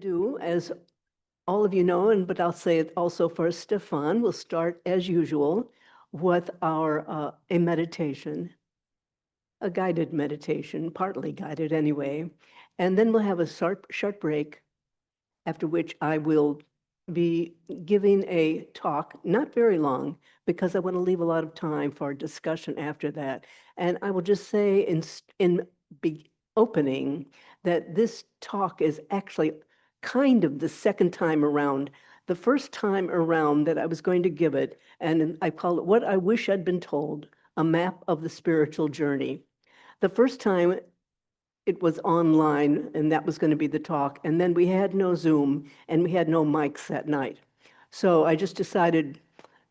do, as all of you know, but I'll say it also for Stefan, we'll start as usual with our a meditation, a guided meditation, partly guided anyway. And then we'll have a short break, after which I will be giving a talk, not very long, because I want to leave a lot of time for discussion after that. And I will just say in opening that this talk is actually kind of the second time around. The first time around that I was going to give it, and I call it What I Wish I'd Been Told, a map of the spiritual journey. The first time it was online, and that was going to be the talk. And then we had no Zoom, and we had no mics that night. So I just decided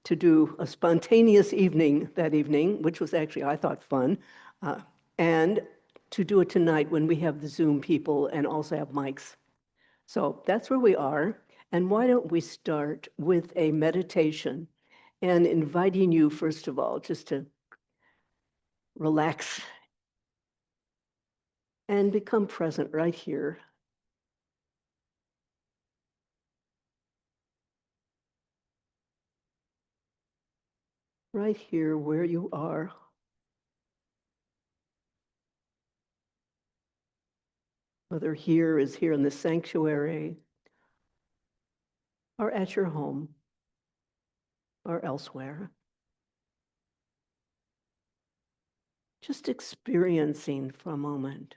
to do a spontaneous evening that evening, which was actually, I thought, fun, and to do it tonight when we have the Zoom people and also have mics. So that's where we are. And why don't we start with a meditation and inviting you, first of all, just to relax and become present right here. Right here where you are. Whether here is here in the sanctuary, or at your home, or elsewhere. Just experiencing for a moment.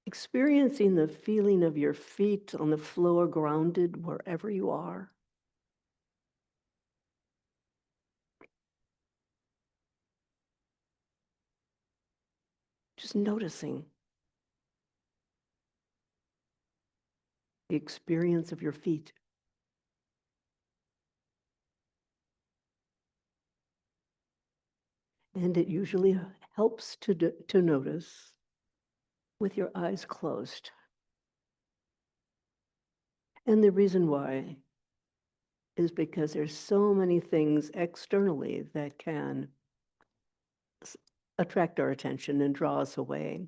Experiencing the feeling of your feet on the floor, grounded wherever you are. Just noticing the experience of your feet. And it usually helps to notice with your eyes closed. And the reason why is because there's so many things externally that can attract our attention and draw us away.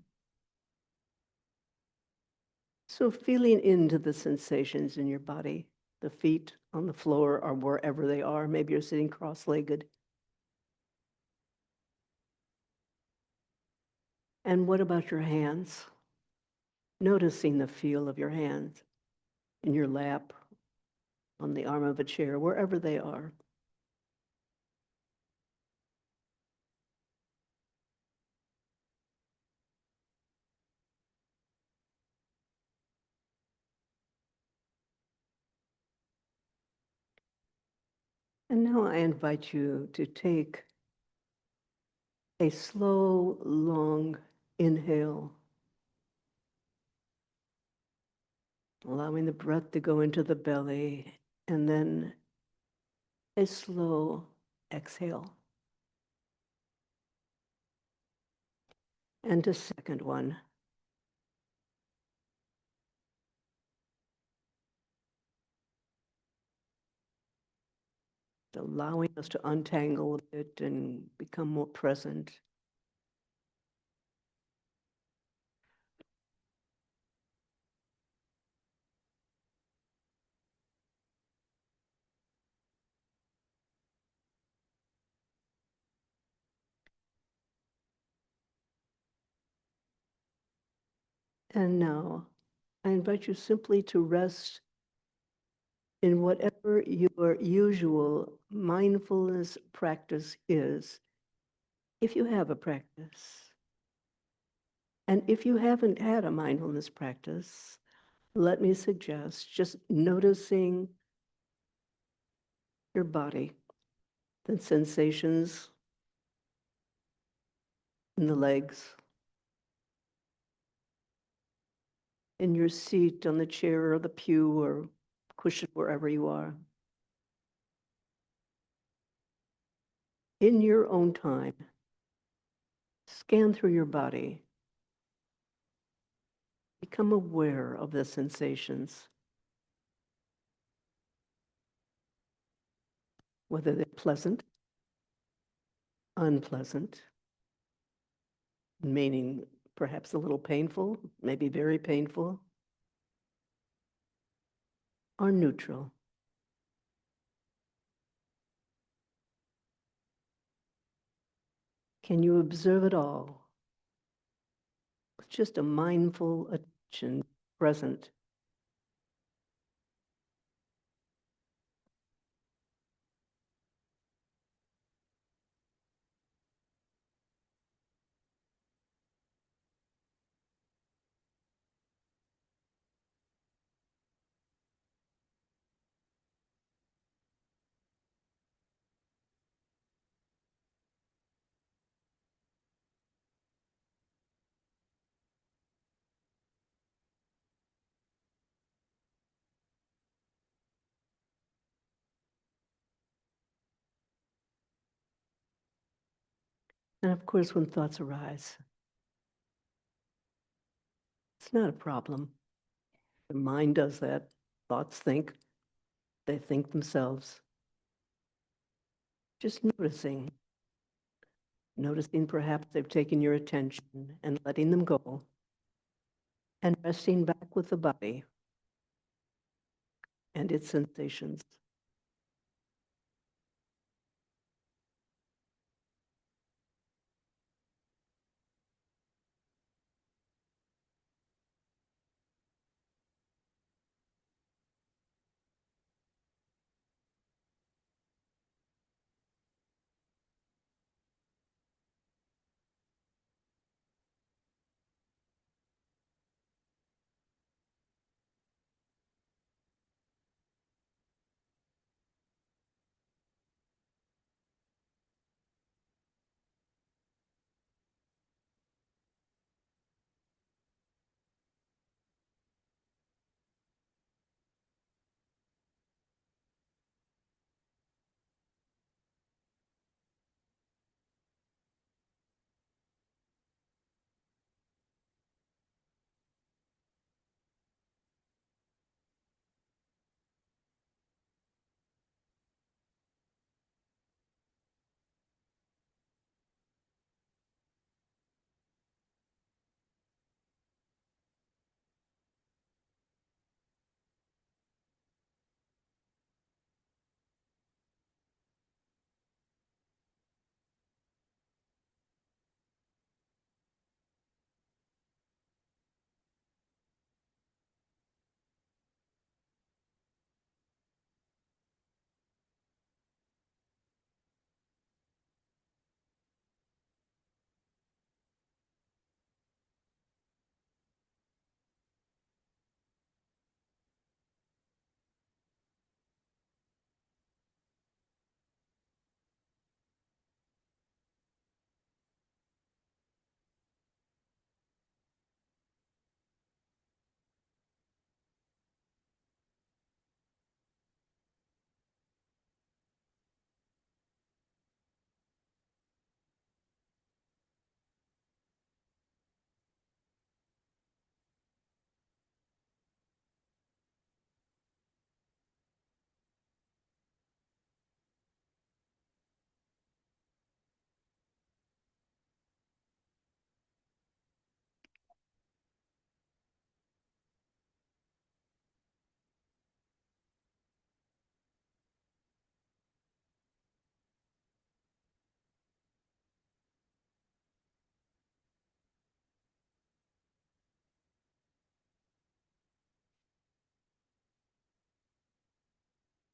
So feeling into the sensations in your body, the feet on the floor or wherever they are. Maybe you're sitting cross-legged. And what about your hands? Noticing the feel of your hands in your lap, on the arm of a chair, wherever they are. And now I invite you to take a slow, long inhale, allowing the breath to go into the belly, and then a slow exhale. And a second one. Allowing us to untangle it and become more present. And now I invite you simply to rest in whatever your usual mindfulness practice is, if you have a practice. And if you haven't had a mindfulness practice, let me suggest just noticing your body, the sensations in the legs, in your seat, on the chair or the pew or cushion, wherever you are. In your own time, scan through your body. Become aware of the sensations, whether they're pleasant, unpleasant, meaning perhaps a little painful, maybe very painful, or neutral. Can you observe it all with just a mindful attention present? And of course, when thoughts arise, it's not a problem. The mind does that. Thoughts think, they think themselves. Just noticing perhaps they've taken your attention and letting them go, and resting back with the body and its sensations.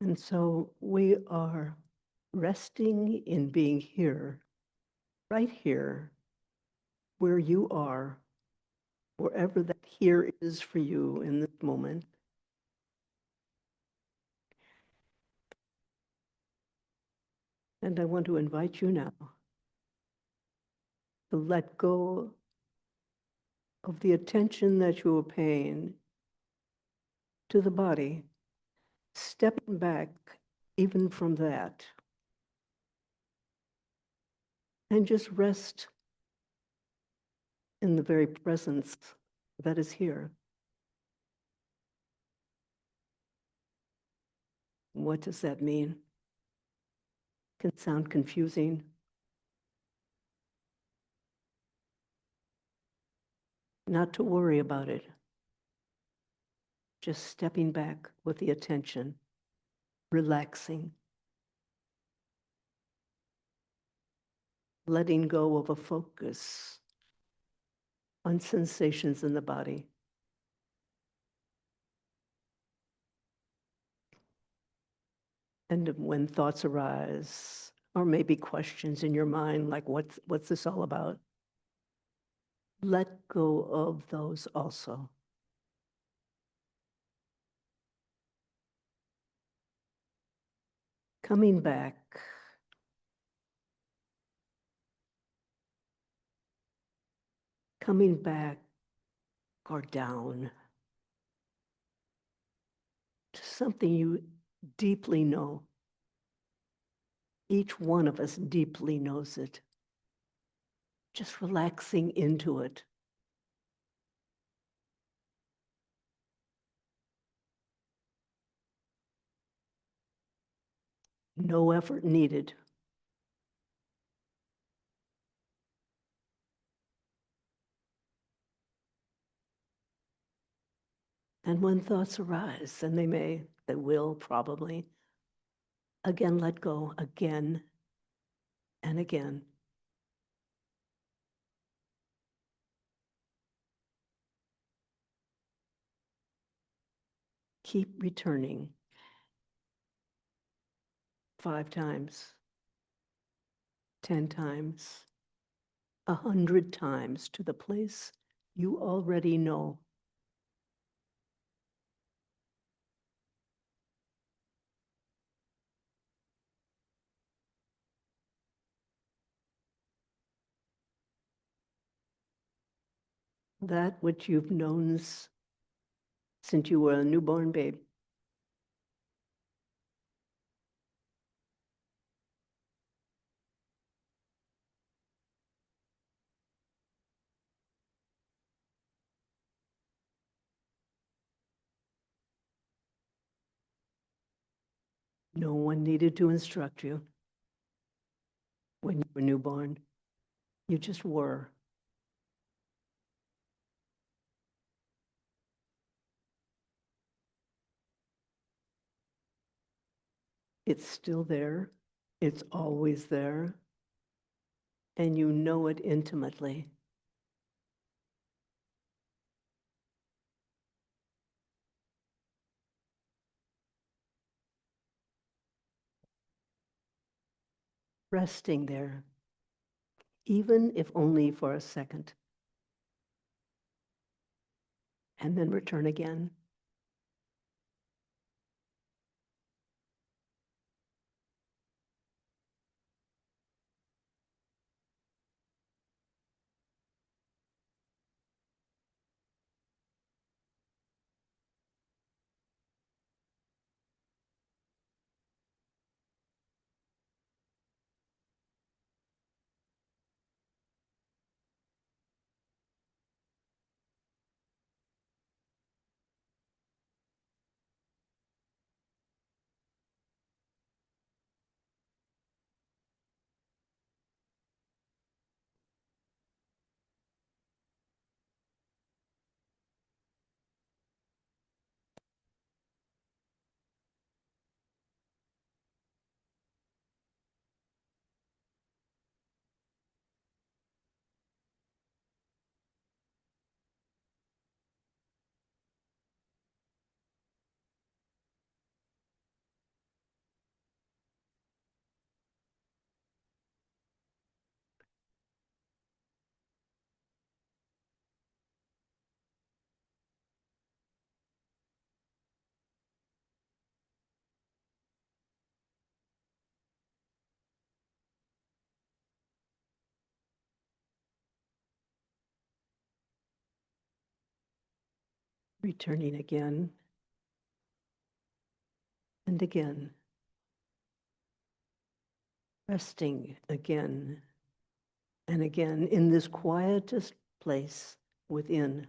And so we are resting in being here, right here, where you are, wherever that here is for you in this moment. And I want to invite you now to let go of the attention that you are paying to the body, stepping back even from that, and just rest in the very presence that is here. What does that mean? Can sound confusing. not to worry about it. Just stepping back with the attention, relaxing, letting go of a focus on sensations in the body. And when thoughts arise, or maybe questions in your mind, like what's this all about? Let go of those also. Coming back, or down to something you deeply know. Each one of us deeply knows it. Just relaxing into it. No effort needed. And when thoughts arise, and they will probably, again, let go again and again. Keep returning 5 times, 10 times, 100 times to the place you already know. That which you've known since you were a newborn babe. No one needed to instruct you when you were newborn. You just were. It's still there. It's always there. And you know it intimately. Resting there, even if only for a second. And then return again. Returning again and again. Resting again and again in this quietest place within.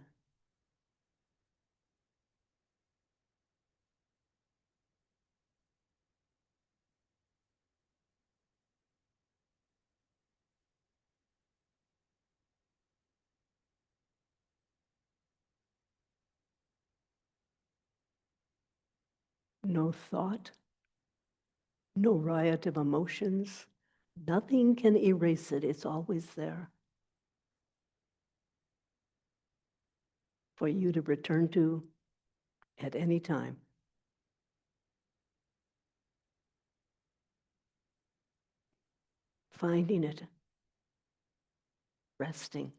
no thought, no riot of emotions. Nothing can erase it. It's always there for you to return to at any time. Finding it, resting.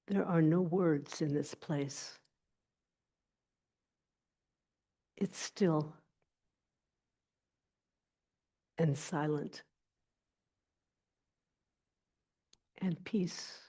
There are no words in this place. It's still and silent and peace.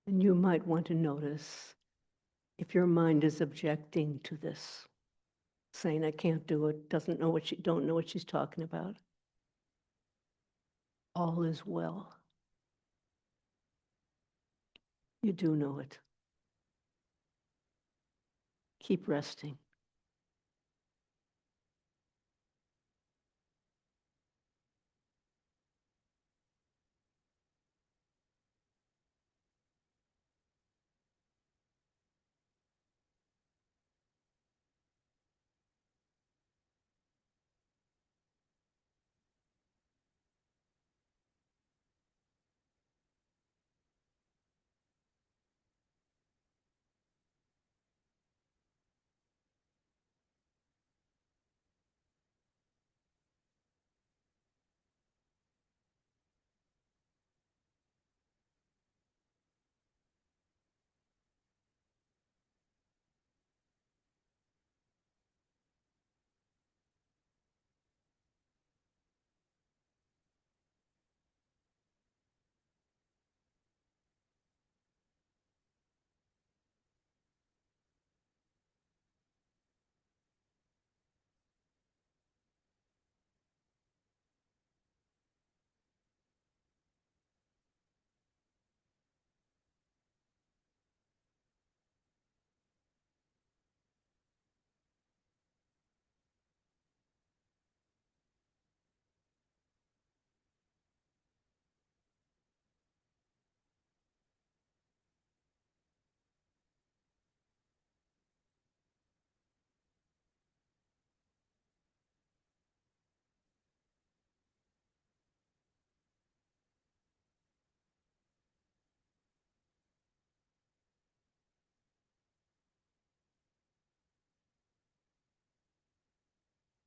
And you might want to notice if your mind is objecting to this, saying, I can't do it, don't know what she's talking about. All is well. You do know it. Keep resting.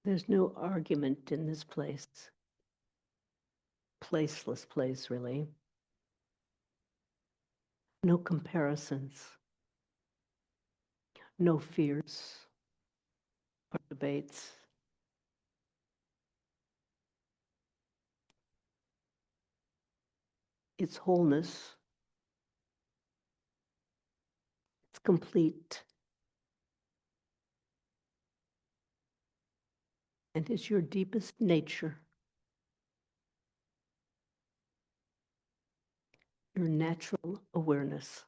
There's no argument in this place. Placeless place, really. No comparisons. No fears or debates. It's wholeness. It's complete. And it's your deepest nature. Your natural awareness.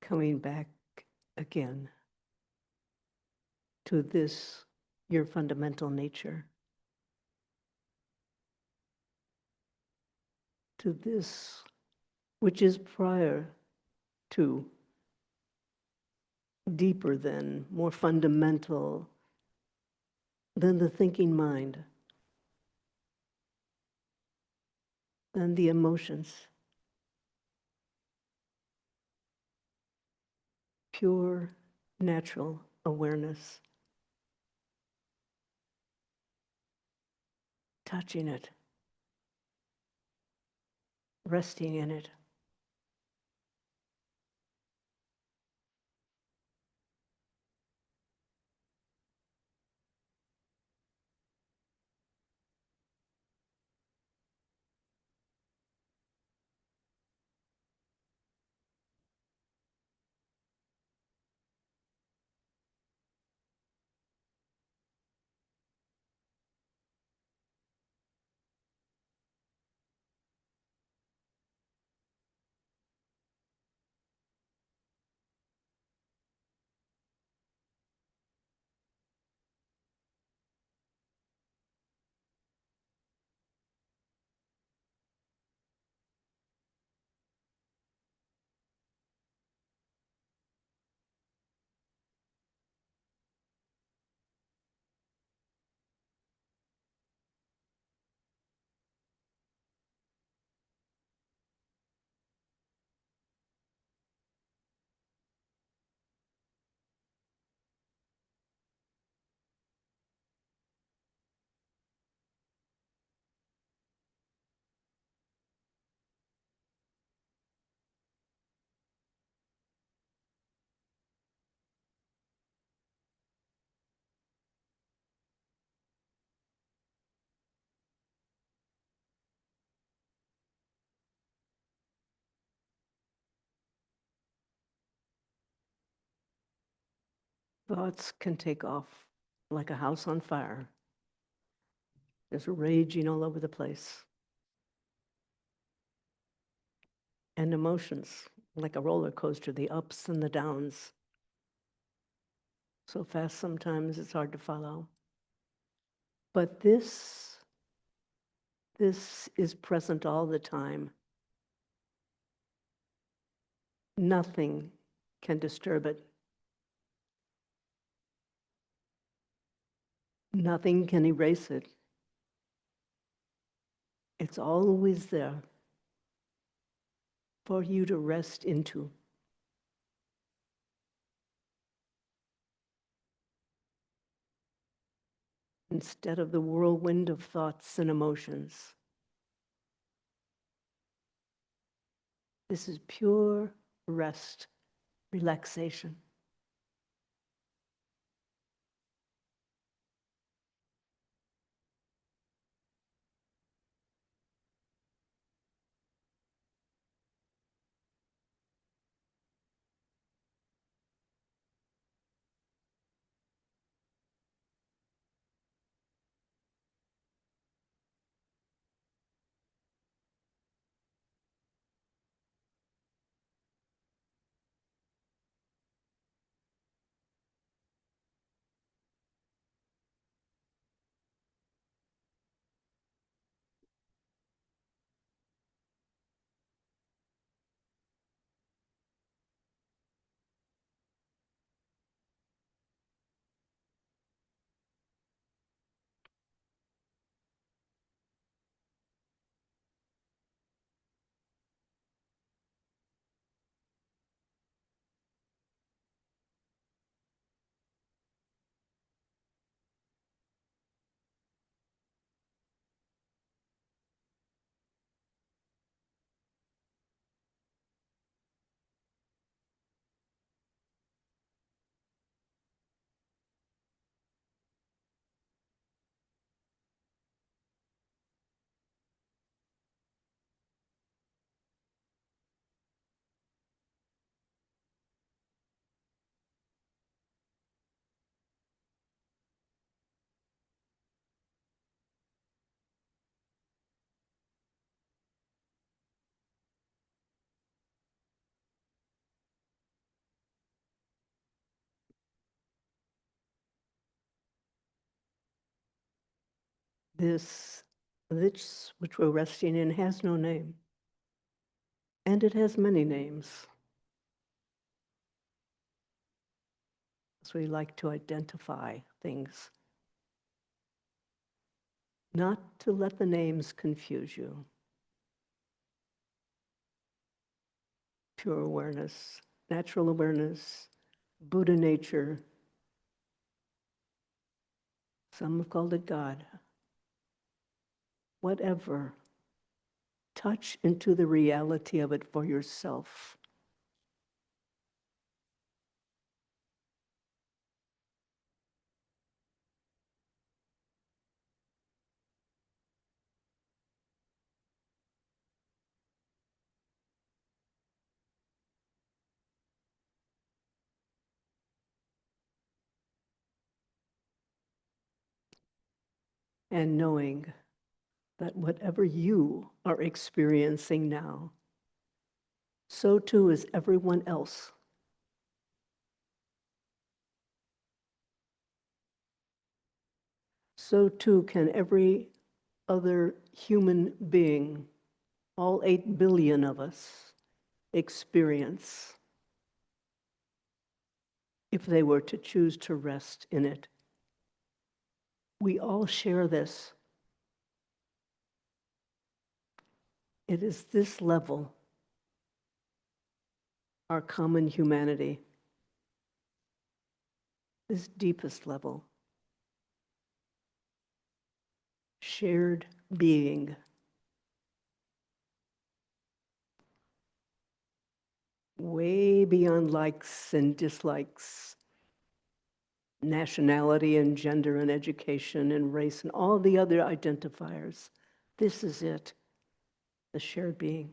Coming back again to this, your fundamental nature, to this, which is prior to, deeper than, more fundamental than the thinking mind, than the emotions. Pure, natural awareness. Touching it, resting in it. Thoughts can take off like a house on fire. There's raging all over the place. And emotions, like a roller coaster, the ups and the downs. So fast sometimes it's hard to follow. But this is present all the time. Nothing can disturb it. Nothing can erase it. It's always there for you to rest into. Instead of the whirlwind of thoughts and emotions. This is pure rest, relaxation. This which we're resting in has no name. And it has many names. So we like to identify things. Not to let the names confuse you. Pure awareness, natural awareness, Buddha nature. Some have called it God. Whatever. Touch into the reality of it for yourself. And knowing that whatever you are experiencing now, so too is everyone else. So too can every other human being, all 8 billion of us, experience if they were to choose to rest in it. We all share this. It is this level, our common humanity, this deepest level, shared being. Way beyond likes and dislikes, nationality and gender and education and race and all the other identifiers. This is it, the shared being.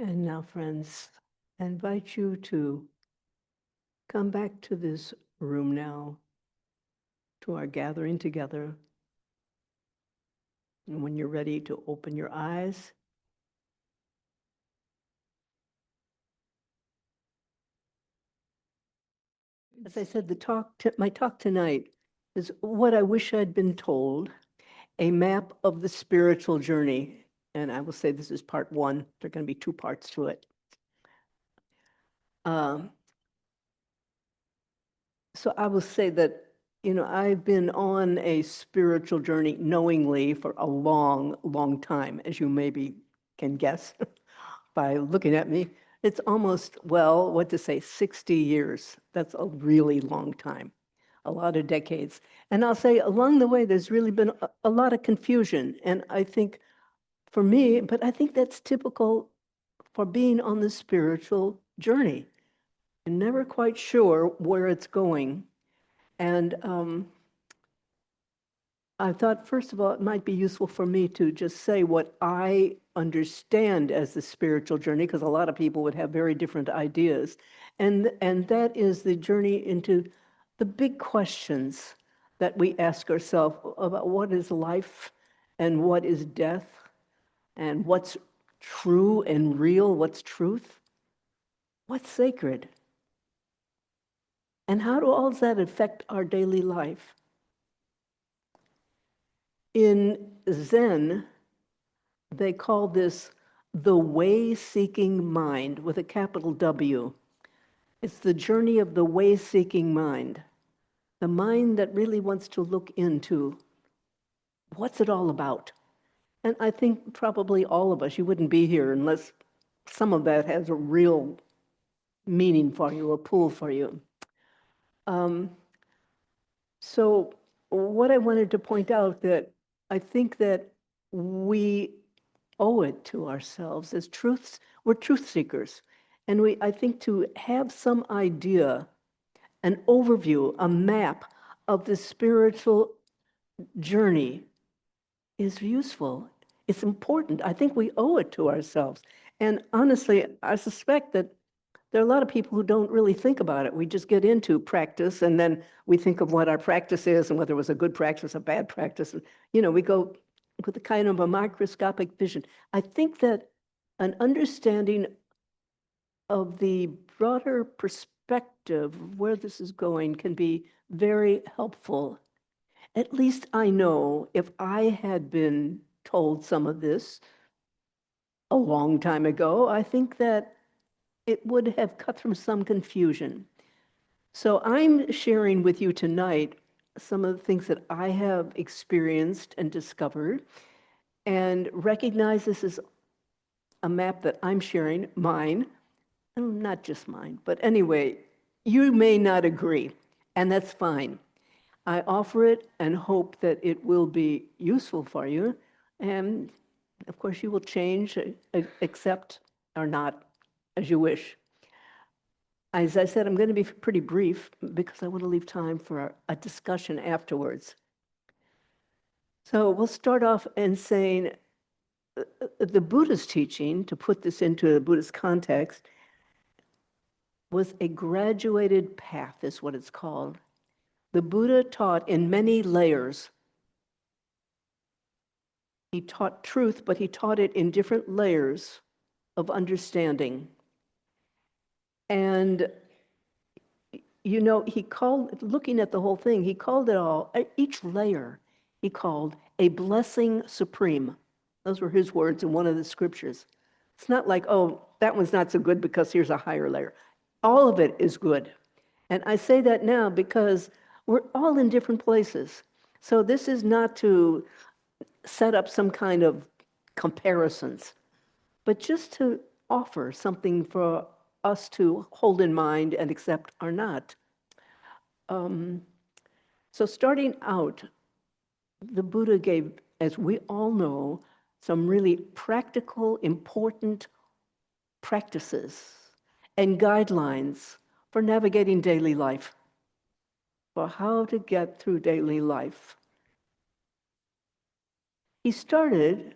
And now, friends, I invite you to come back to this room now, to our gathering together. And when you're ready to open your eyes, as I said, my talk tonight is what I wish I'd been told, a map of the spiritual journey. And I will say this is part one. There are going to be two parts to it. So I will say that, I've been on a spiritual journey knowingly for a long, long time, as you maybe can guess by looking at me. It's almost, well, what to say, 60 years. That's a really long time, a lot of decades. And I'll say along the way, there's really been a lot of confusion. And I think for me, but I think that's typical for being on the spiritual journey. I'm never quite sure where it's going. And I thought, first of all, it might be useful for me to just say what I understand as the spiritual journey, because a lot of people would have very different ideas. And that is the journey into the big questions that we ask ourselves about what is life and what is death and what's true and real, what's truth, what's sacred, and how do all that affect our daily life? In Zen, they call this the way-seeking mind with a capital W. It's the journey of the way-seeking mind, the mind that really wants to look into what's it all about. And I think probably all of us, you wouldn't be here unless some of that has a real meaning for you, a pull for you. So what I wanted to point out that I think that we owe it to ourselves as truths. We're truth seekers. And I think to have some idea, an overview, a map of the spiritual journey is useful. It's important. I think we owe it to ourselves. And honestly, I suspect that there are a lot of people who don't really think about it. We just get into practice, and then we think of what our practice is and whether it was a good practice, a bad practice. And, we go with a kind of a microscopic vision. I think that an understanding of the broader perspective of where this is going can be very helpful. At least I know if I had been told some of this a long time ago, I think that it would have cut through some confusion. So I'm sharing with you tonight some of the things that I have experienced and discovered, and recognize this is a map that I'm sharing, mine, not just mine, but anyway, you may not agree, and that's fine. I offer it and hope that it will be useful for you, and of course you will change, accept or not, as you wish. As I said, I'm going to be pretty brief because I want to leave time for a discussion afterwards. So we'll start off in saying the Buddha's teaching, to put this into a Buddhist context, was a graduated path, is what it's called. The Buddha taught in many layers. He taught truth, but he taught it in different layers of understanding. And he called, looking at the whole thing, he called it all, each layer, he called a blessing supreme. Those were his words in one of the scriptures. It's not like, oh, that one's not so good because here's a higher layer. All of it is good. And I say that now because we're all in different places. So this is not to set up some kind of comparisons, but just to offer something for us to hold in mind and accept or not. So starting out, the Buddha gave, as we all know, some really practical, important practices and guidelines for navigating daily life, for how to get through daily life. He started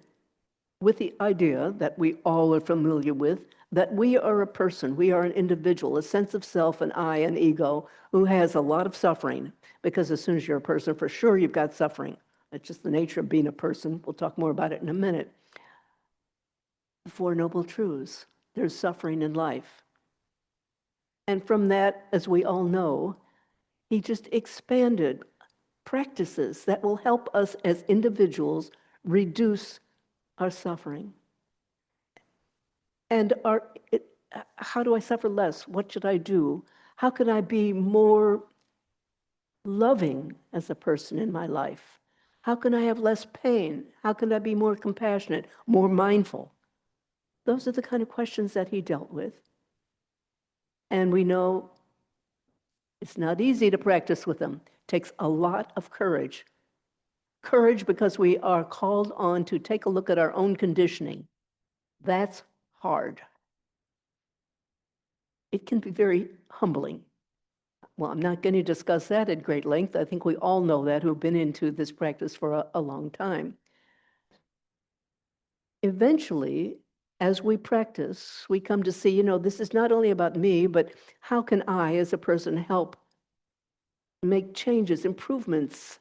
with the idea that we all are familiar with, that we are a person, we are an individual, a sense of self, an I, an ego, who has a lot of suffering. Because as soon as you're a person, for sure you've got suffering. That's just the nature of being a person. We'll talk more about it in a minute. The Four Noble Truths. There's suffering in life. And from that, as we all know, he just expanded practices that will help us as individuals reduce our suffering. And how do I suffer less? What should I do? How can I be more loving as a person in my life? How can I have less pain? How can I be more compassionate, more mindful? Those are the kind of questions that he dealt with. And we know it's not easy to practice with them. It takes a lot of courage. Courage because we are called on to take a look at our own conditioning. That's hard. It can be very humbling. Well, I'm not going to discuss that at great length. I think we all know that who've been into this practice for a long time. Eventually, as we practice, we come to see, this is not only about me, but how can I, as a person, help make changes, improvements,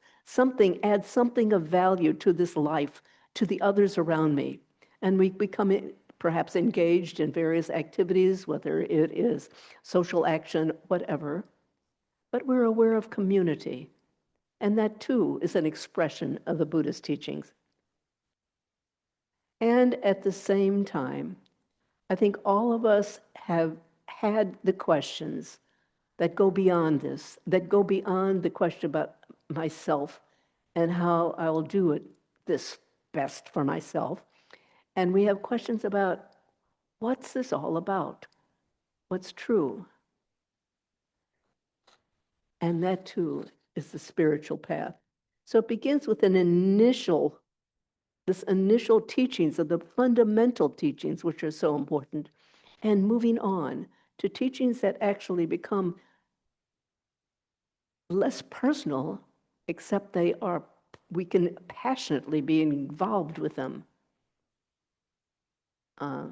add something of value to this life, to the others around me. And we become perhaps engaged in various activities, whether it is social action, whatever. But we're aware of community. And that too is an expression of the Buddhist teachings. And at the same time, I think all of us have had the questions that go beyond this, that go beyond the question about myself and how I'll do this best for myself. And we have questions about, what's this all about? What's true? And that too is the spiritual path. So it begins with this initial teachings of the fundamental teachings, which are so important, and moving on to teachings that actually become less personal, except we can passionately be involved with them. I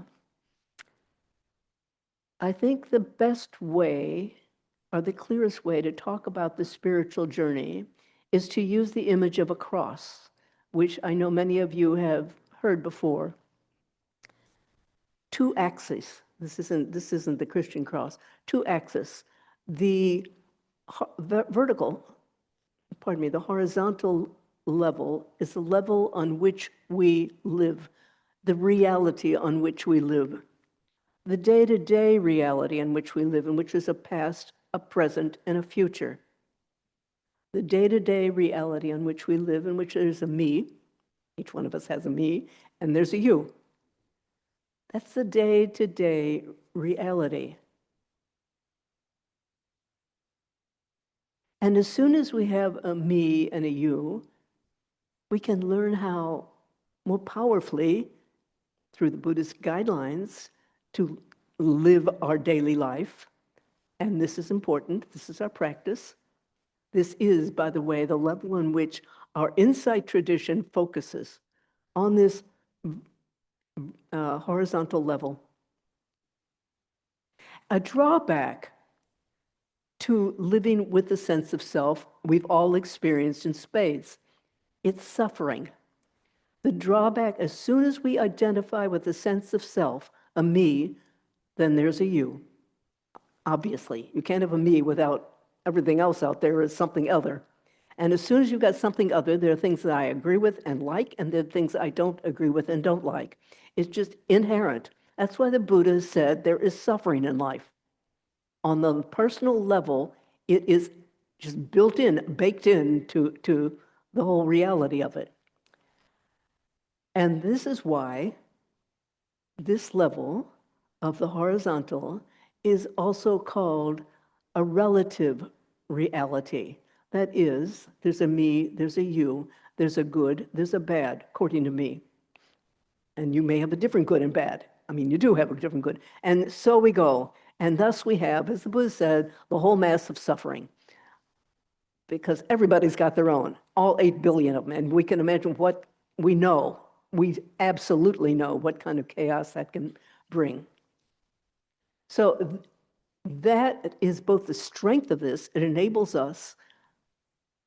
think the best way, or the clearest way to talk about the spiritual journey is to use the image of a cross, which I know many of you have heard before. Two axes. This isn't the Christian cross. Two axes. The horizontal level is the level on which we live, the reality on which we live, the day-to-day reality on which we live, in which is a past, a present, and a future. The day-to-day reality on which we live, in which there's a me, each one of us has a me, and there's a you. That's the day-to-day reality. And as soon as we have a me and a you, we can learn how more powerfully, through the Buddhist guidelines, to live our daily life. And this is important. This is our practice. This is, by the way, the level in which our insight tradition focuses on this horizontal level. A drawback to living with the sense of self we've all experienced in spades. It's suffering. The drawback, as soon as we identify with the sense of self, a me, then there's a you. Obviously, you can't have a me without everything else out there is something other. And as soon as you've got something other, there are things that I agree with and like, and there are things I don't agree with and don't like. It's just inherent. That's why the Buddha said there is suffering in life. On the personal level, it is just baked into the whole reality of it. And this is why this level of the horizontal is also called a relative reality. That is, there's a me, there's a you, there's a good, there's a bad, according to me. And you may have a different good and bad. I mean, you do have a different good. And so we go. And thus we have, as the Buddha said, the whole mass of suffering. Because everybody's got their own, all 8 billion of them. And we can imagine what we know we absolutely know what kind of chaos that can bring. So that is both the strength of this. It enables us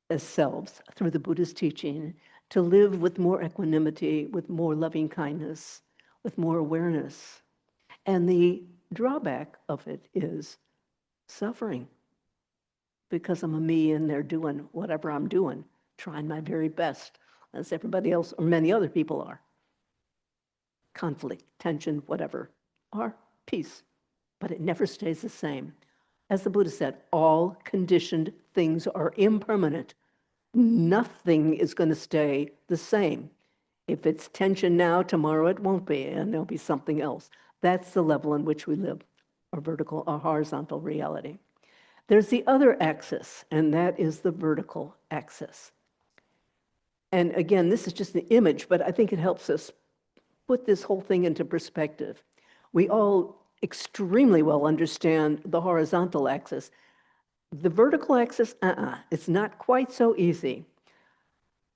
as selves, through the Buddha's teaching, to live with more equanimity, with more loving kindness, with more awareness. And the drawback of it is suffering, because I'm a me and they're doing whatever I'm doing, trying my very best, as everybody else or many other people are. Conflict, tension, whatever, or peace, but it never stays the same. As the Buddha said, all conditioned things are impermanent. Nothing is going to stay the same. If it's tension now, tomorrow it won't be, and there'll be something else. That's the level in which we live, our vertical, our horizontal reality. There's the other axis, and that is the vertical axis. And again, this is just the image, but I think it helps us put this whole thing into perspective. We all extremely well understand the horizontal axis. The vertical axis, it's not quite so easy.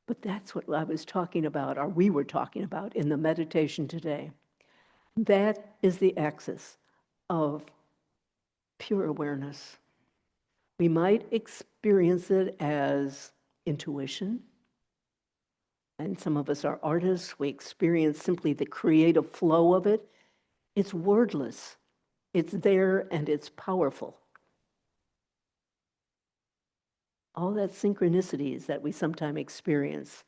But that's what I was talking about, or we were talking about in the meditation today. That is the axis of pure awareness. We might experience it as intuition, and some of us are artists. We experience simply the creative flow of it. It's wordless. It's there and it's powerful. All that synchronicities that we sometimes experience,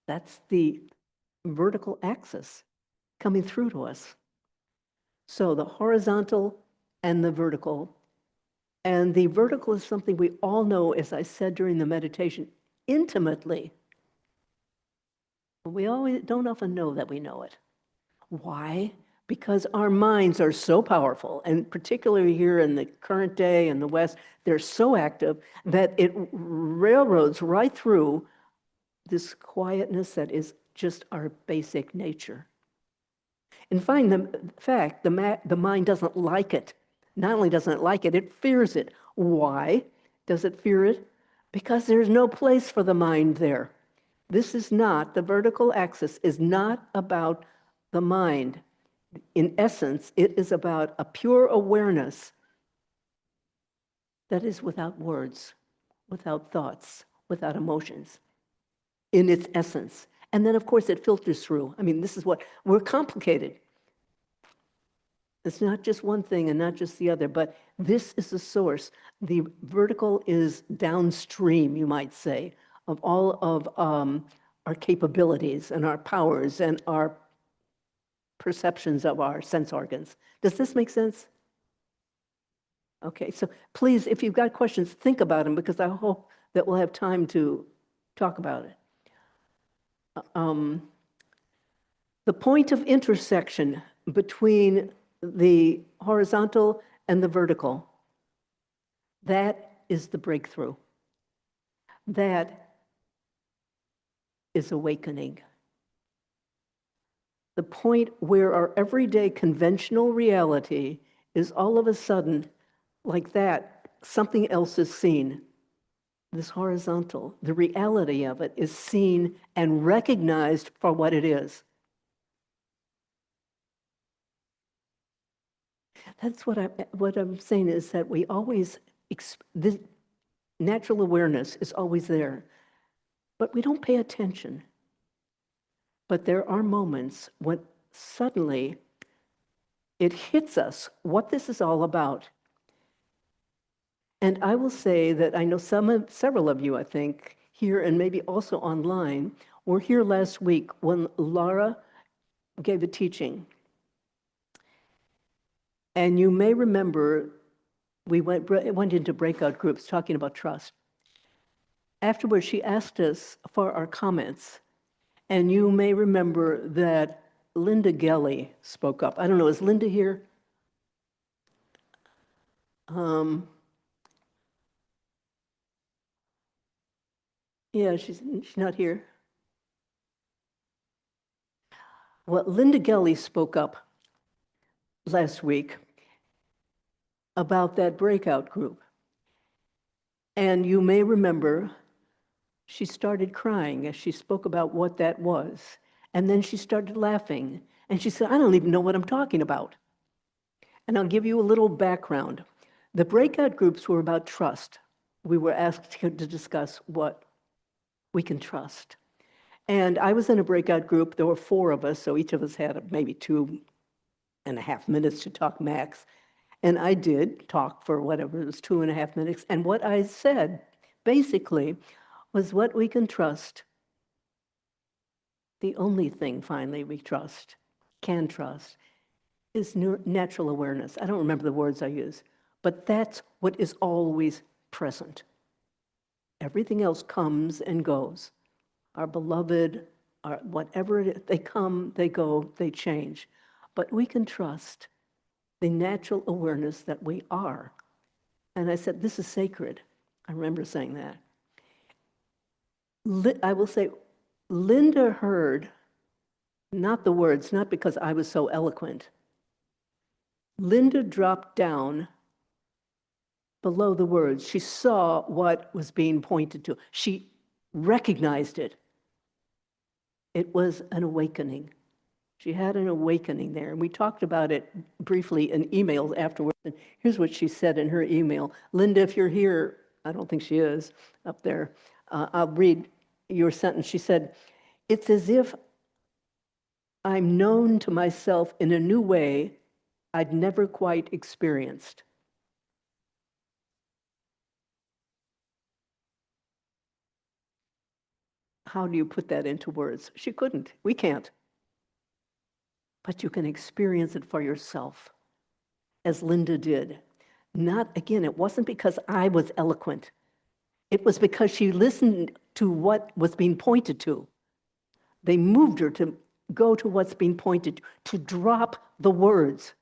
that's the vertical axis coming through to us. So the horizontal and the vertical. And the vertical is something we all know, as I said during the meditation, intimately. But we don't often know that we know it. Why? Because our minds are so powerful, and particularly here in the current day in the West, they're so active that it railroads right through this quietness that is just our basic nature. In fact, the mind doesn't like it. Not only doesn't it like it, it fears it. Why does it fear it? Because there's no place for the mind there. This is not, the vertical axis is not about the mind. In essence, it is about a pure awareness that is without words, without thoughts, without emotions, in its essence. And then, of course, it filters through. I mean, this is what, we're complicated. It's not just one thing and not just the other, but this is the source. The vertical is downstream, you might say, of all of our capabilities and our powers and our perceptions of our sense organs. Does this make sense? Okay, so please, if you've got questions, think about them, because I hope that we'll have time to talk about it. The point of intersection between the horizontal and the vertical, that is the breakthrough. That is awakening. The point where our everyday conventional reality is all of a sudden, like that, something else is seen. This horizontal, the reality of it is seen and recognized for what it is. That's what I'm saying, is that we always, this natural awareness is always there, but we don't pay attention. But there are moments when suddenly it hits us what this is all about. And I will say that I know several of you, I think, here and maybe also online, were here last week when Laura gave a teaching. And you may remember we went into breakout groups talking about trust. Afterwards, she asked us for our comments. And you may remember that Linda Gelly spoke up. I don't know, is Linda here? Yeah, she's not here. Well, Linda Gelly spoke up last week about that breakout group. And you may remember she started crying as she spoke about what that was. And then she started laughing. And she said, I don't even know what I'm talking about. And I'll give you a little background. The breakout groups were about trust. We were asked to discuss what we can trust. And I was in a breakout group. There were 4 of us, so each of us had maybe 2.5 minutes to talk max. And I did talk for whatever, it was 2.5 minutes. And what I said, basically, was what we can trust. The only thing, finally, we can trust, is natural awareness. I don't remember the words I use, but that's what is always present. Everything else comes and goes. Our beloved, our whatever it is, they come, they go, they change. But we can trust the natural awareness that we are. And I said, this is sacred. I remember saying that. I will say, Linda heard, not the words, not because I was so eloquent. Linda dropped down below the words. She saw what was being pointed to. She recognized it. It was an awakening. She had an awakening there. And we talked about it briefly in emails afterwards. And here's what she said in her email. Linda, if you're here, I don't think she is up there. I'll read your sentence. She said, it's as if I'm known to myself in a new way I'd never quite experienced. How do you put that into words? She couldn't. We can't. But you can experience it for yourself, as Linda did. Not, again, it wasn't because I was eloquent. It was because she listened to what was being pointed to. They moved her to go to what's being pointed to drop the words.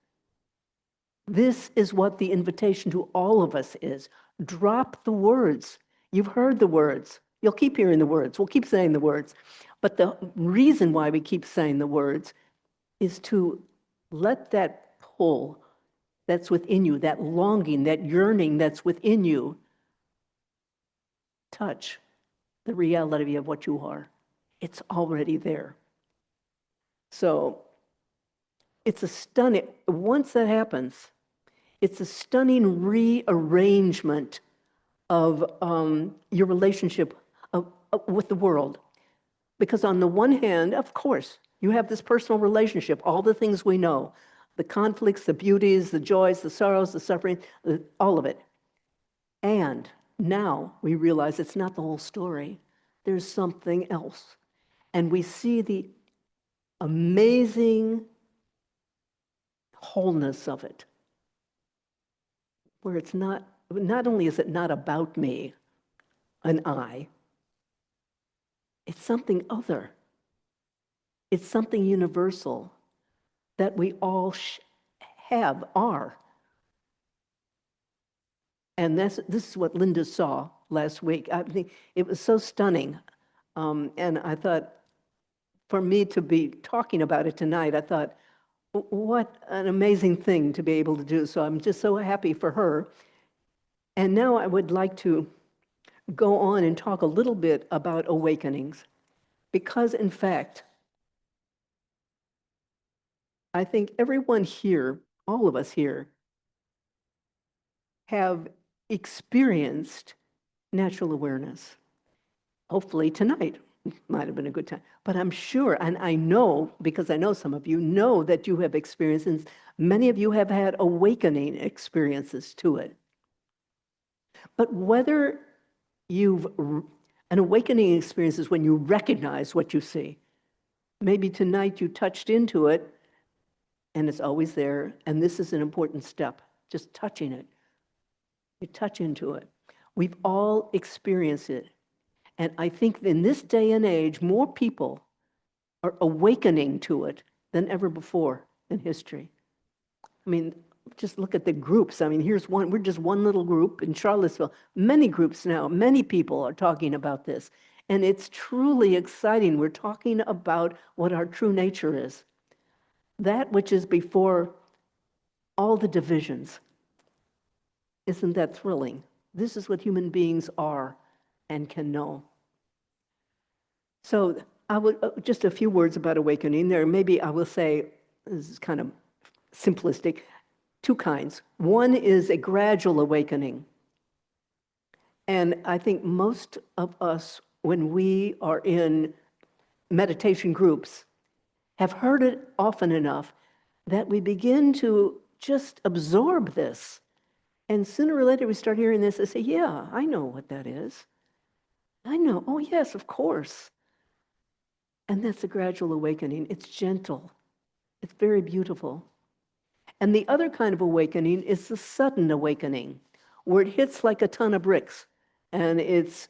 This is what the invitation to all of us is. Drop the words. You've heard the words. You'll keep hearing the words. We'll keep saying the words. But the reason why we keep saying the words is to let that pull that's within you, that longing, that yearning that's within you, touch the reality of what you are. It's already there. So it's a stunning, once that happens, it's a stunning rearrangement of your relationship with the world. Because on the one hand, of course, you have this personal relationship, all the things we know, the conflicts, the beauties, the joys, the sorrows, the suffering, all of it. And now we realize it's not the whole story. There's something else. And we see the amazing wholeness of it, where it's not only is it not about me, an I, it's something other. It's something universal that we all are. And this is what Linda saw last week. I think it was so stunning. And I thought, for me to be talking about it tonight, I thought, what an amazing thing to be able to do. So I'm just so happy for her. And now I would like to go on and talk a little bit about awakenings. Because in fact, I think everyone here, all of us here, have experienced natural awareness. Hopefully tonight might have been a good time. But I'm sure, and I know, because I know some of you know that you have experienced, and many of you have had awakening experiences to it. But whether an awakening experience is when you recognize what you see. Maybe tonight you touched into it, and it's always there, and this is an important step, just touching it. You touch into it. We've all experienced it. And I think in this day and age, more people are awakening to it than ever before in history. I mean, just look at the groups. I mean, here's one, we're just one little group in Charlottesville. Many groups now, many people are talking about this. And it's truly exciting. We're talking about what our true nature is. That which is before all the divisions. Isn't that thrilling? This is what human beings are and can know. So I would, just a few words about awakening there. Maybe I will say, this is kind of simplistic, two kinds. One is a gradual awakening. And I think most of us, when we are in meditation groups, have heard it often enough that we begin to just absorb this. And sooner or later we start hearing this and say, yeah, I know what that is. I know. Oh, yes, of course. And that's a gradual awakening. It's gentle. It's very beautiful. And the other kind of awakening is the sudden awakening, where it hits like a ton of bricks, and it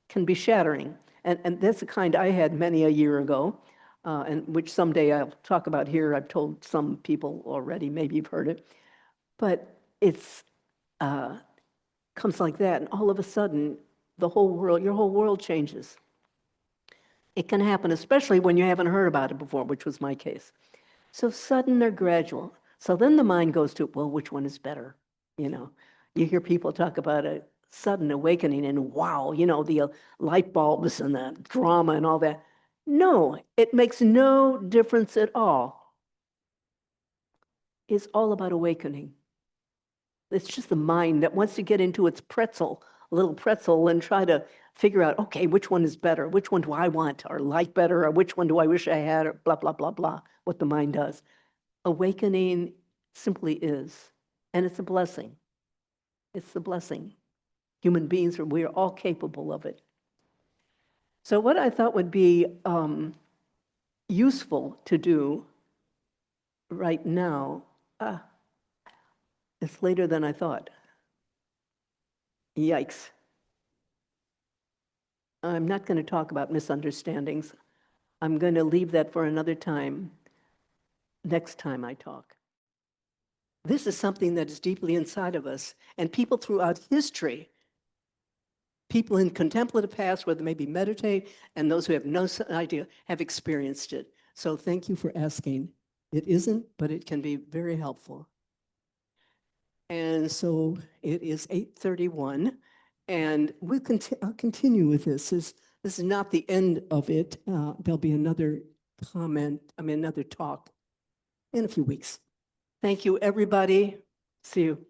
can be shattering. And that's the kind I had many a year ago, and which someday I'll talk about here. I've told some people already, maybe you've heard it. But it's comes like that, and all of a sudden, the whole world, your whole world changes. It can happen, especially when you haven't heard about it before, which was my case. So sudden or gradual. So then the mind goes to, well, which one is better? You know, you hear people talk about a sudden awakening and wow, the light bulbs and the drama and all that. No, it makes no difference at all. It's all about awakening. It's just the mind that wants to get into its little pretzel, and try to figure out, okay, which one is better? Which one do I want or like better? Or which one do I wish I had? Or blah, blah, blah, blah, what the mind does. Awakening simply is, and it's a blessing. It's the blessing. Human beings, we are all capable of it. So what I thought would be useful to do right now, it's later than I thought. Yikes. I'm not going to talk about misunderstandings. I'm going to leave that for another time, next time I talk. This is something that is deeply inside of us, and people throughout history, people in contemplative paths, where they maybe meditate, and those who have no idea, have experienced it. So thank you for asking. It isn't, but it can be very helpful. And so it is 8:31, and I'll continue with this. This is not the end of it. There'll be another another talk in a few weeks. Thank you, everybody. See you.